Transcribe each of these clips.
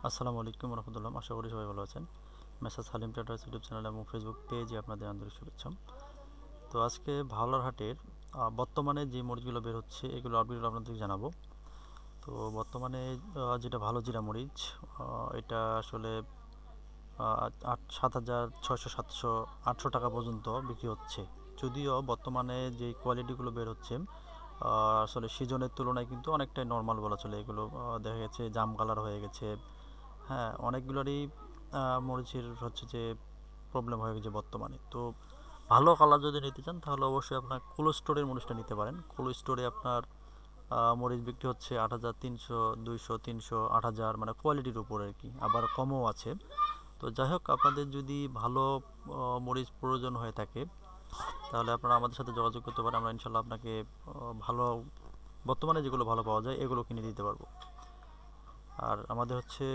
আসসালামু আলাইকুম রহমতুল্লাহ, আশা করি সবাই ভালো আছেন। মেসাজ হালিম ট্রেডার্স ইউটিউব চ্যানেল এবং ফেসবুক পেজে আপনাদের আন্তরিক শুভেচ্ছা। তো আজকে ভাওলার হাটের বর্তমানে যে মরিচগুলো বের হচ্ছে এগুলো আপডেট আপনাদের জানাবো। তো বর্তমানে যেটা ভালো জিরা মরিচ, এটা আসলে 7,600, 7,500, 700, 800 টাকা পর্যন্ত বিক্রি হচ্ছে। যদিও বর্তমানে যে কোয়ালিটিগুলো বের হচ্ছে আসলে সিজনের তুলনায় কিন্তু অনেকটাই নর্মাল বলা চলে। এগুলো দেখা গেছে জাম কালার হয়ে গেছে। হ্যাঁ, অনেকগুলোরই মরিচের হচ্ছে যে প্রবলেম হয়ে গেছে বর্তমানে। তো ভালো কালার যদি নিতে চান তাহলে অবশ্যই আপনার কোল্ড স্টোরের মরিচটা নিতে পারেন। কোল্ড স্টোরে আপনার মরিচ বিক্রি হচ্ছে 8,300, 200, 300, 8,000, মানে কোয়ালিটির উপর আর কি, আবার কমও আছে। তো যাই হোক, আপনাদের যদি ভালো মরিচ প্রয়োজন হয়ে থাকে তাহলে আপনারা আমাদের সাথে যোগাযোগ করতে পারেন। আমরা ইনশাল্লাহ আপনাকে ভালো, বর্তমানে যেগুলো ভালো পাওয়া যায় এগুলো কিনে দিতে পারবো। আর আমাদের হচ্ছে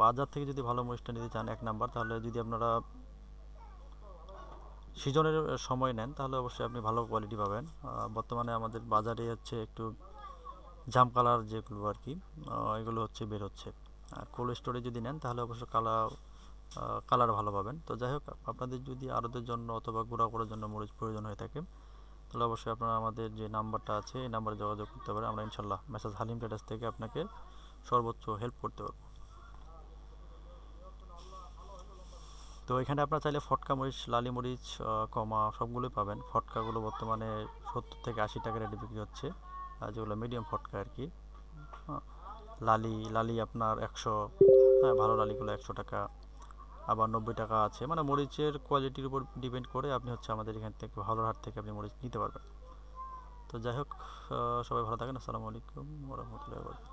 বাজার থেকে যদি ভালো মরিচটা নিতে চান এক নাম্বার, তাহলে যদি আপনারা সিজনের সময় নেন তাহলে অবশ্যই আপনি ভালো কোয়ালিটি পাবেন। বর্তমানে আমাদের বাজারে হচ্ছে একটু জাম কালার যেগুলো আর কি, এগুলো হচ্ছে বের হচ্ছে। আর কোল্ড স্টোরে যদি নেন তাহলে অবশ্য কালার ভালো পাবেন। তো যাই হোক, আপনাদের যদি আড়তের জন্য অথবা গুঁড়া করার জন্য মরিচ প্রয়োজন হয়ে থাকে তাহলে অবশ্যই আপনারা আমাদের যে নাম্বারটা আছে এই নাম্বারে যোগাযোগ করতে পারেন। আমরা ইনশাল্লাহ মেসাজ হালিম ট্রেডার্স থেকে আপনাকে সর্বোচ্চ হেল্প করতে পারবো। তো এখানে আপনারা চাইলে ফটকা মরিচ, লালি মরিচ, কমা সবগুলোই পাবেন। ফটকাগুলো বর্তমানে 70 থেকে 80 টাকা রেটে বিক্রি হচ্ছে, যেগুলো মিডিয়াম ফটকা আর কি। হ্যাঁ, লালি লালি আপনার 100, হ্যাঁ ভালো লালিগুলো 100 টাকা, আবার 90 টাকা আছে। মানে মরিচের কোয়ালিটির উপর ডিপেন্ড করে আপনি হচ্ছে আমাদের এখান থেকে ভালো হাট থেকে আপনি মরিচ নিতে পারবেন। তো যাই হোক, সবাই ভালো থাকেন। আসসালামু আলাইকুম ওরহমতুল্লাহ।